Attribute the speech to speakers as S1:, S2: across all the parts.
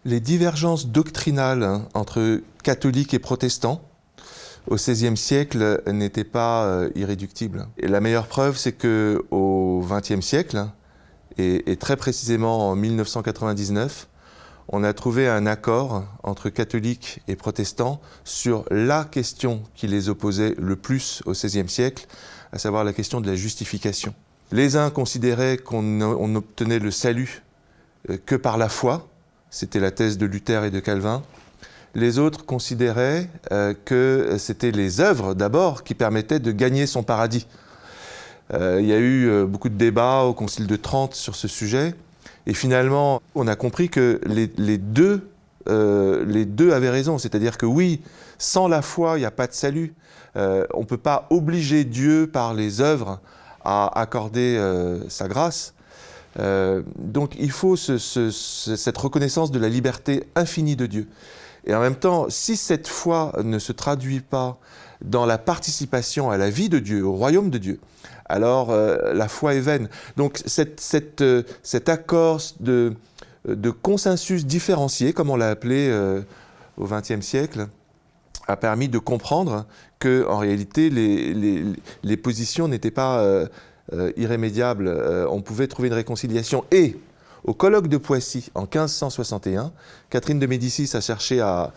S1: Les divergences doctrinales entre catholiques et protestants au XVIe siècle n'étaient pas irréductibles. Et la meilleure preuve, c'est qu'au XXe siècle, et très précisément en 1999, on a trouvé un accord entre catholiques et protestants sur la question qui les opposait le plus au XVIe siècle, à savoir la question de la justification. Les uns considéraient qu'on obtenait le salut que par la foi, c'était la thèse de Luther et de Calvin. Les autres considéraient que c'était les œuvres d'abord qui permettaient de gagner son paradis. Il y a eu beaucoup de débats au Concile de Trente sur ce sujet. Et finalement, on a compris que les deux avaient raison. C'est-à-dire que oui, sans la foi, il n'y a pas de salut. On ne peut pas obliger Dieu par les œuvres à accorder sa grâce. Donc il faut cette reconnaissance de la liberté infinie de Dieu. Et en même temps, si cette foi ne se traduit pas dans la participation à la vie de Dieu, au royaume de Dieu, alors la foi est vaine. Donc cet accord de consensus différencié, comme on l'a appelé au XXe siècle, a permis de comprendre qu'en réalité, les positions n'étaient pas irrémédiables. On pouvait trouver une réconciliation. Et au colloque de Poissy, en 1561, Catherine de Médicis a cherché à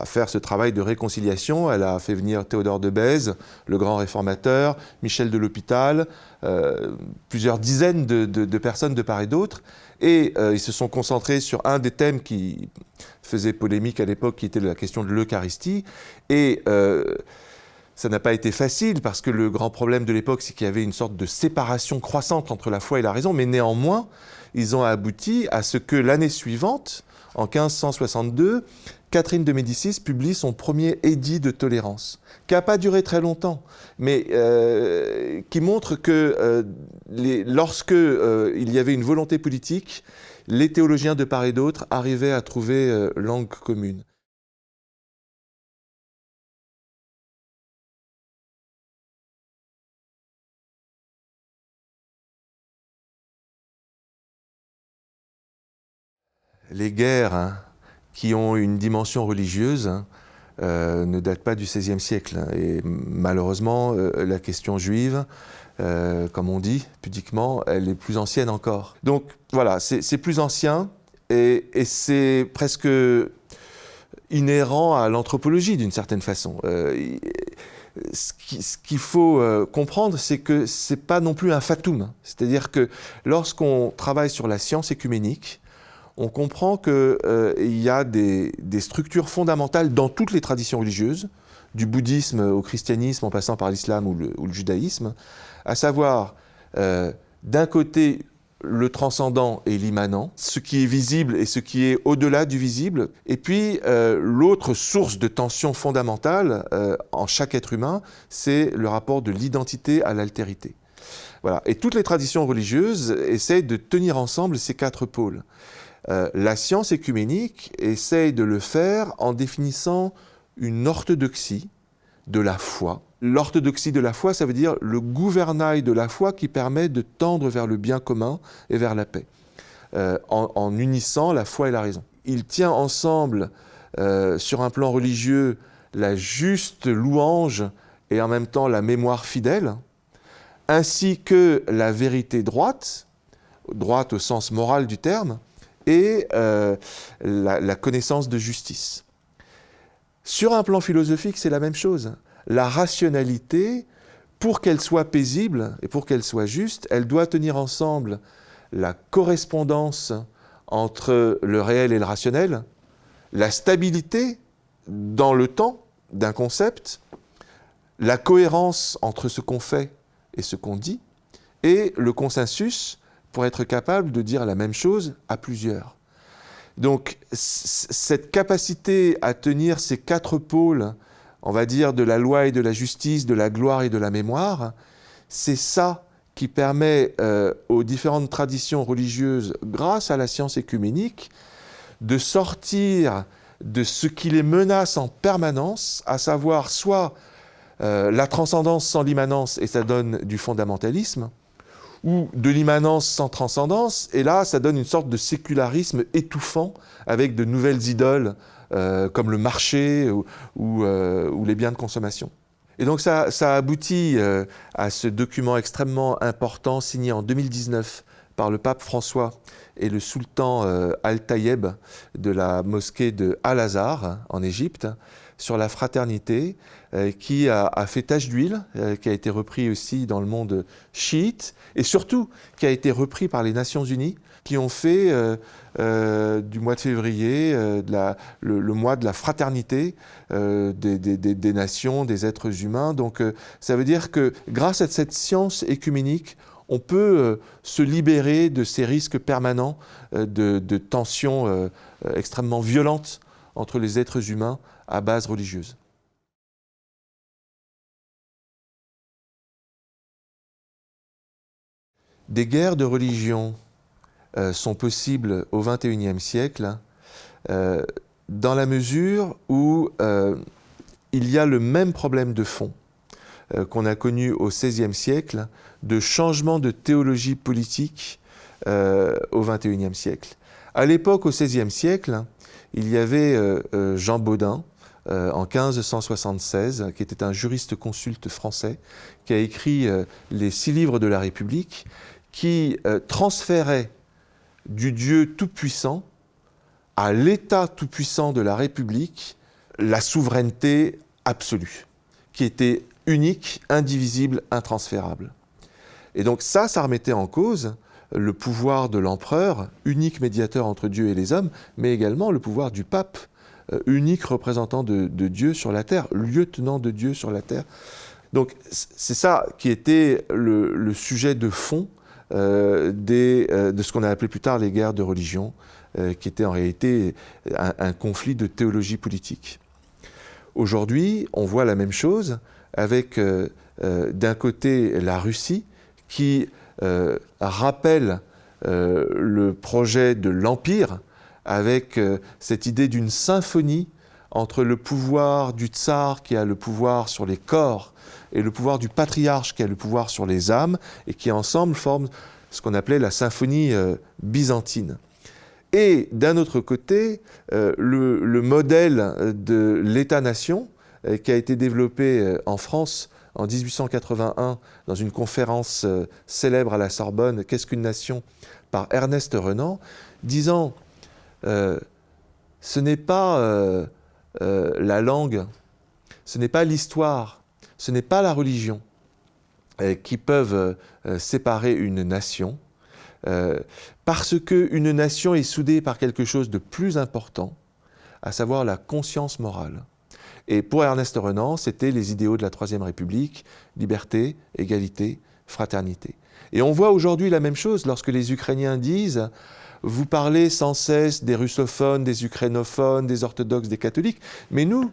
S1: faire ce travail de réconciliation. Elle a fait venir Théodore de Bèze, le grand réformateur, Michel de l'Hôpital, plusieurs dizaines de personnes de part et d'autre. Et ils se sont concentrés sur un des thèmes qui faisait polémique à l'époque, qui était la question de l'Eucharistie. Et ça n'a pas été facile, parce que le grand problème de l'époque, c'est qu'il y avait une sorte de séparation croissante entre la foi et la raison. Mais néanmoins, ils ont abouti à ce que l'année suivante, en 1562, Catherine de Médicis publie son premier édit de tolérance, qui n'a pas duré très longtemps, mais qui montre que lorsque il y avait une volonté politique, les théologiens de part et d'autre arrivaient à trouver langue commune. Les guerres qui ont une dimension religieuse ne datent pas du XVIe siècle. Et malheureusement, la question juive, comme on dit pudiquement, elle est plus ancienne encore. Donc voilà, c'est plus ancien et c'est presque inhérent à l'anthropologie d'une certaine façon. Ce qu'il faut comprendre, c'est que ce n'est pas non plus un fatum. C'est-à-dire que lorsqu'on travaille sur la science écuménique, on comprend qu'il y a des structures fondamentales dans toutes les traditions religieuses, du bouddhisme au christianisme en passant par l'islam ou le judaïsme, à savoir d'un côté le transcendant et l'immanent, ce qui est visible et ce qui est au-delà du visible, et puis l'autre source de tension fondamentale en chaque être humain, c'est le rapport de l'identité à l'altérité. Voilà. Et toutes les traditions religieuses essayent de tenir ensemble ces quatre pôles. La science écuménique essaye de le faire en définissant une orthodoxie de la foi. L'orthodoxie de la foi, ça veut dire le gouvernail de la foi qui permet de tendre vers le bien commun et vers la paix, en unissant la foi et la raison. Il tient ensemble, sur un plan religieux, la juste louange et en même temps la mémoire fidèle, ainsi que la vérité droite au sens moral du terme, et la connaissance de justice. Sur un plan philosophique, c'est la même chose. La rationalité, pour qu'elle soit paisible et pour qu'elle soit juste, elle doit tenir ensemble la correspondance entre le réel et le rationnel, la stabilité dans le temps d'un concept, la cohérence entre ce qu'on fait et ce qu'on dit, et le consensus pour être capable de dire la même chose à plusieurs. Donc, cette capacité à tenir ces quatre pôles, on va dire de la loi et de la justice, de la gloire et de la mémoire, c'est ça qui permet aux différentes traditions religieuses, grâce à la science écuménique, de sortir de ce qui les menace en permanence, à savoir soit la transcendance sans l'immanence, et ça donne du fondamentalisme, ou de l'immanence sans transcendance, et là, ça donne une sorte de sécularisme étouffant avec de nouvelles idoles comme le marché ou les biens de consommation. Et donc ça aboutit à ce document extrêmement important signé en 2019 par le pape François et le sultan Al-Tayeb de la mosquée de Al-Azhar en Égypte sur la fraternité qui a fait tache d'huile, qui a été repris aussi dans le monde chiite et surtout qui a été repris par les Nations Unies qui ont fait du mois de février le mois de la fraternité des nations, des êtres humains. Donc ça veut dire que grâce à cette science écuménique, on peut se libérer de ces risques permanents de tensions extrêmement violentes entre les êtres humains à base religieuse. Des guerres de religion sont possibles au XXIe siècle dans la mesure où il y a le même problème de fond qu'on a connu au XVIe siècle de changement de théologie politique au XXIe siècle. À l'époque, au XVIe siècle, il y avait Jean Bodin, en 1576, qui était un juriste consulte français, qui a écrit les 6 livres de la République, qui transférait du Dieu tout-puissant à l'État tout-puissant de la République la souveraineté absolue, qui était unique, indivisible, intransférable. Et donc ça remettait en cause le pouvoir de l'empereur, unique médiateur entre Dieu et les hommes, mais également le pouvoir du pape, unique représentant de Dieu sur la terre, lieutenant de Dieu sur la terre. Donc c'est ça qui était le sujet de fond de ce qu'on a appelé plus tard les guerres de religion, qui était en réalité un conflit de théologie politique. Aujourd'hui, on voit la même chose avec d'un côté la Russie qui rappelle le projet de l'Empire avec cette idée d'une symphonie entre le pouvoir du tsar qui a le pouvoir sur les corps et le pouvoir du patriarche qui a le pouvoir sur les âmes et qui ensemble forment ce qu'on appelait la symphonie byzantine. Et d'un autre côté, le modèle de l'État-nation qui a été développé en France en 1881 dans une conférence célèbre à la Sorbonne, « Qu'est-ce qu'une nation ?» par Ernest Renan, disant ce n'est pas la langue, ce n'est pas l'histoire, ce n'est pas la religion qui peuvent séparer une nation, parce qu'une nation est soudée par quelque chose de plus important, à savoir la conscience morale. Et pour Ernest Renan, c'était les idéaux de la Troisième République, liberté, égalité, fraternité. Et on voit aujourd'hui la même chose lorsque les Ukrainiens disent « vous parlez sans cesse des russophones, des ukrainophones, des orthodoxes, des catholiques, mais nous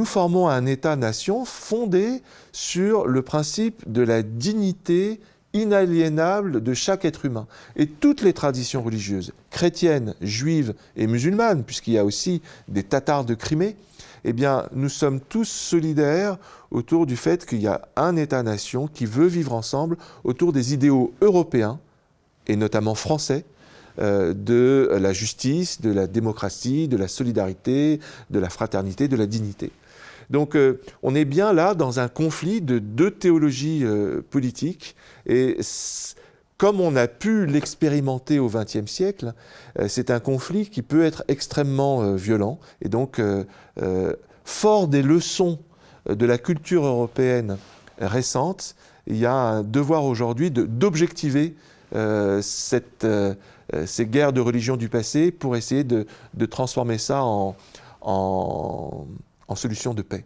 S1: formons un État-nation fondé sur le principe de la dignité inaliénable de chaque être humain. Et toutes les traditions religieuses, chrétiennes, juives et musulmanes, puisqu'il y a aussi des Tatars de Crimée, eh bien, nous sommes tous solidaires autour du fait qu'il y a un État-nation qui veut vivre ensemble autour des idéaux européens, et notamment français, de la justice, de la démocratie, de la solidarité, de la fraternité, de la dignité. Donc on est bien là dans un conflit de 2 théologies politiques, et comme on a pu l'expérimenter au XXe siècle, c'est un conflit qui peut être extrêmement violent. Et donc, fort des leçons de la culture européenne récente, il y a un devoir aujourd'hui d'objectiver ces guerres de religion du passé pour essayer de transformer ça en solution de paix.